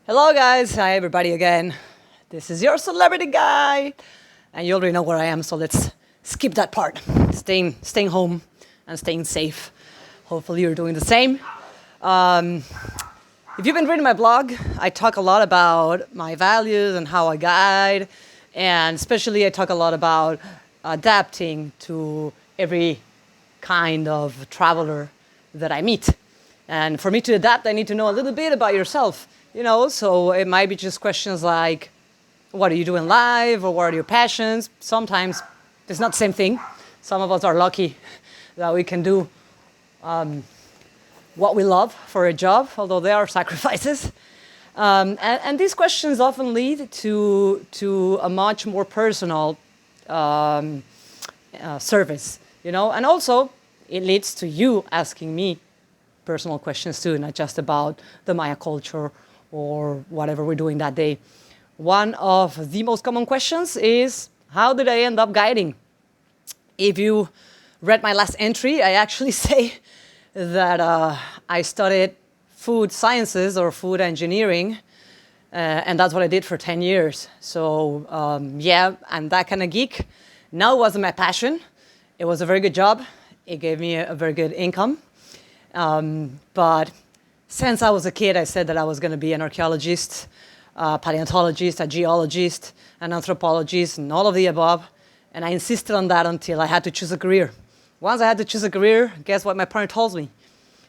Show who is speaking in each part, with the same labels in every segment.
Speaker 1: Hello guys, hi everybody again. This is your celebrity guy. And you already know where I am, so let's skip that part. Staying home and staying safe. Hopefully you're doing the same. If you've been reading my blog, I talk a lot about my values and how I guide. And especially I talk a lot about adapting to every kind of traveler that I meet. And for me to adapt, I need to know a little bit about yourself. So it might be just questions like, what do you do in life, or what are your passions? Sometimes it's not the same thing. Some of us are lucky that we can do what we love for a job, although there are sacrifices. And these questions often lead to a much more personal service, and also it leads to you asking me personal questions too, not just about the Maya culture or whatever we're doing that day. One of the most common questions is, how did I end up guiding? If you read my last entry, I actually say that I studied food sciences or food engineering, and that's what I did for 10 years. So yeah, I'm that kind of geek. Now it wasn't my passion. It was a very good job. It gave me a very good income. But since I was a kid, I said that I was going to be an archaeologist, a paleontologist, a geologist, an anthropologist, and all of the above. And I insisted on that until I had to choose a career. Once I had to choose a career, guess what my parent told me?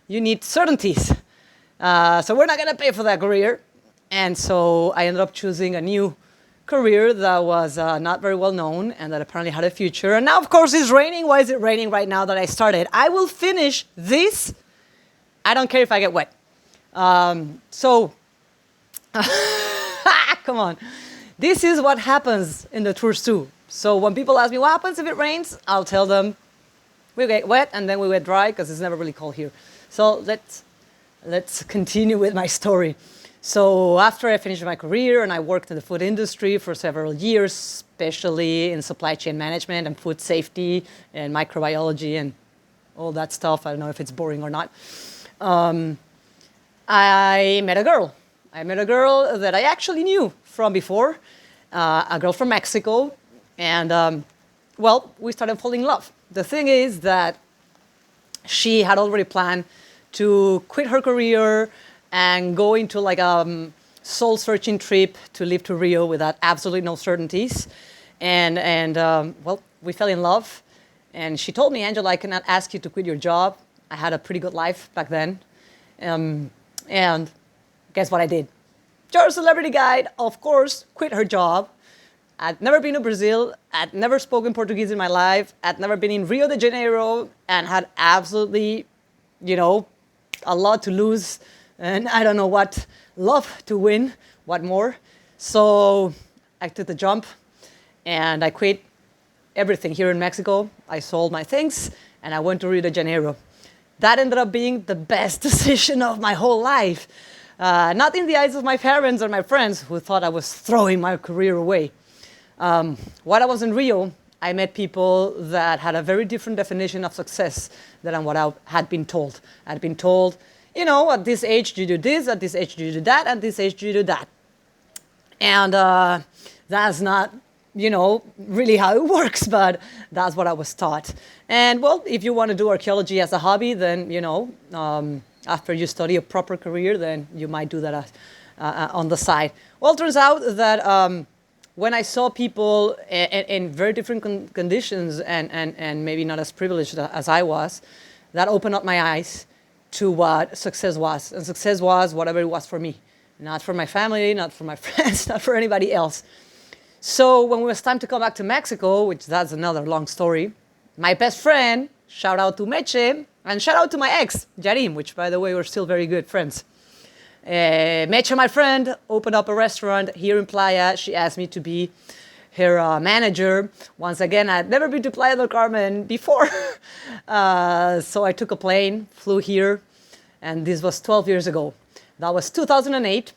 Speaker 1: You need certainties. So we're not going to pay for that career. And so I ended up choosing a new career that was not very well known and that apparently had a future. And now, of course, it's raining. Why is it raining right now that I started? I will finish this. I don't care if I get wet. Come on. This is what happens in the tours too. So when people ask me what happens if it rains, I'll tell them we get wet and then we get dry because it's never really cold here. So let's continue with my story. So after I finished my career and I worked in the food industry for several years, especially in supply chain management and food safety and microbiology and all that stuff. I don't know if it's boring or not. I met a girl. I met a girl that I actually knew from before, a girl from Mexico, and we started falling in love. The thing is that she had already planned to quit her career and go into like a soul-searching trip to live to Rio without absolutely no certainties, and we fell in love. And she told me, Angela, I cannot ask you to quit your job. I had a pretty good life back then. And guess what I did? Your celebrity guide, of course, quit her job. I'd never been to Brazil. I'd never spoken Portuguese in my life. I'd never been in Rio de Janeiro and had absolutely, a lot to lose. And I don't know what, love to win, what more. So I took the jump and I quit everything here in Mexico. I sold my things and I went to Rio de Janeiro. That ended up being the best decision of my whole life. Not in the eyes of my parents or my friends who thought I was throwing my career away. While I was in Rio, I met people that had a very different definition of success than what I had been told. I'd been told, at this age you do this, at this age you do that, at this age you do that. And that's not really how it works, but that's what I was taught. And if you want to do archaeology as a hobby, then, after you study a proper career, then you might do that on the side. Well, it turns out that when I saw people in very different conditions and maybe not as privileged as I was, that opened up my eyes to what success was. And success was whatever it was for me, not for my family, not for my friends, not for anybody else. So when it was time to come back to Mexico, which that's another long story, my best friend, shout out to Meche, and shout out to my ex, Yarim, which by the way, we're still very good friends. Meche, my friend, opened up a restaurant here in Playa. She asked me to be her manager. Once again, I'd never been to Playa del Carmen before. So I took a plane, flew here, and this was 12 years ago. That was 2008.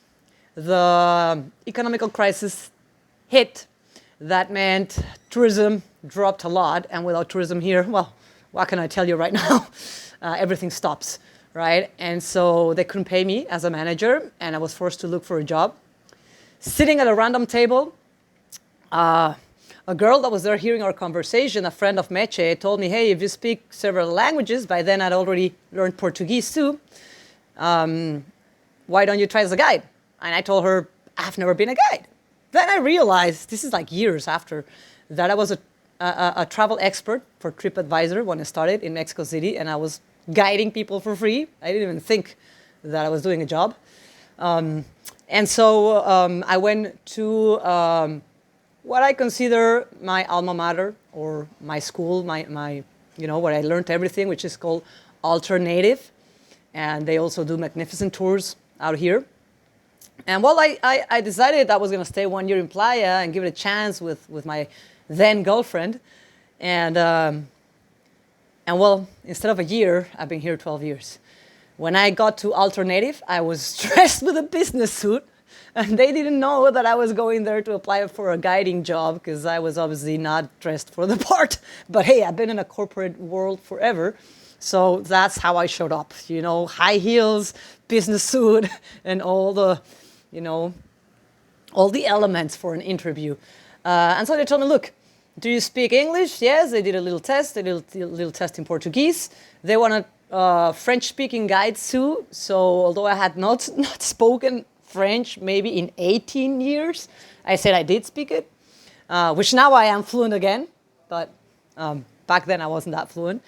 Speaker 1: The economical crisis hit. That meant tourism dropped a lot, and without tourism here, what can I tell you right now? Everything stops. right? And so they couldn't pay me as a manager, and I was forced to look for a job. Sitting at a random table, a girl that was there hearing our conversation, a friend of Meche, told me, hey, if you speak several languages, by then I'd already learned Portuguese too, why don't you try as a guide? And I told her, I've never been a guide. Then I realized, this is like years after, that I was a travel expert for TripAdvisor when I started in Mexico City, and I was guiding people for free. I didn't even think that I was doing a job. And so I went to what I consider my alma mater, or my school, my where I learned everything, which is called Alternative. And they also do magnificent tours out here. And well, I decided I was going to stay 1 year in Playa and give it a chance with my then girlfriend. And well, instead of a year, I've been here 12 years. When I got to Alternative, I was dressed with a business suit. And they didn't know that I was going there to apply for a guiding job, because I was obviously not dressed for the part. But hey, I've been in a corporate world forever. So that's how I showed up, high heels, business suit, and all the elements for an interview. And so they told me, look, do you speak English? Yes, they did a little test. They did a little test in Portuguese. They wanted French-speaking guides too. So although I had not spoken French maybe in 18 years, I said I did speak it, which now I am fluent again. But back then I wasn't that fluent.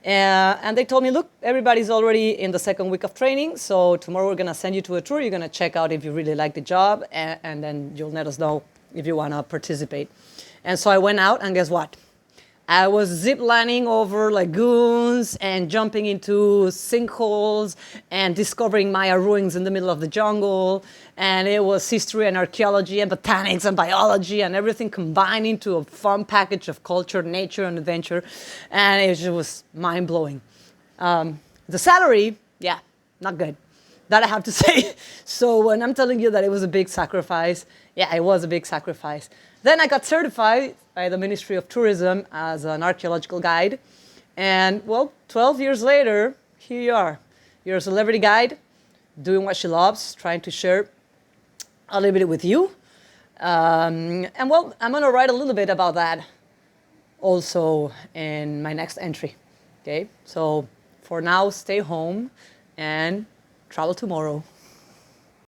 Speaker 1: And they told me, look, everybody's already in the second week of training, so tomorrow we're going to send you to a tour. You're going to check out if you really like the job, and then you'll let us know if you want to participate. And so I went out, and guess what? I was ziplining over lagoons and jumping into sinkholes and discovering Maya ruins in the middle of the jungle. And it was history and archaeology and botanics and biology and everything combined into a fun package of culture, nature, and adventure. And it just was mind-blowing. The salary, yeah, not good. That I have to say. So when I'm telling you that it was a big sacrifice, yeah, it was a big sacrifice. Then I got certified by the Ministry of Tourism as an archaeological guide. And well, 12 years later, here you are. You're a celebrity guide, doing what she loves, trying to share a little bit with you. And well, I'm going to write a little bit about that also in my next entry. Okay, so for now, stay home and travel tomorrow.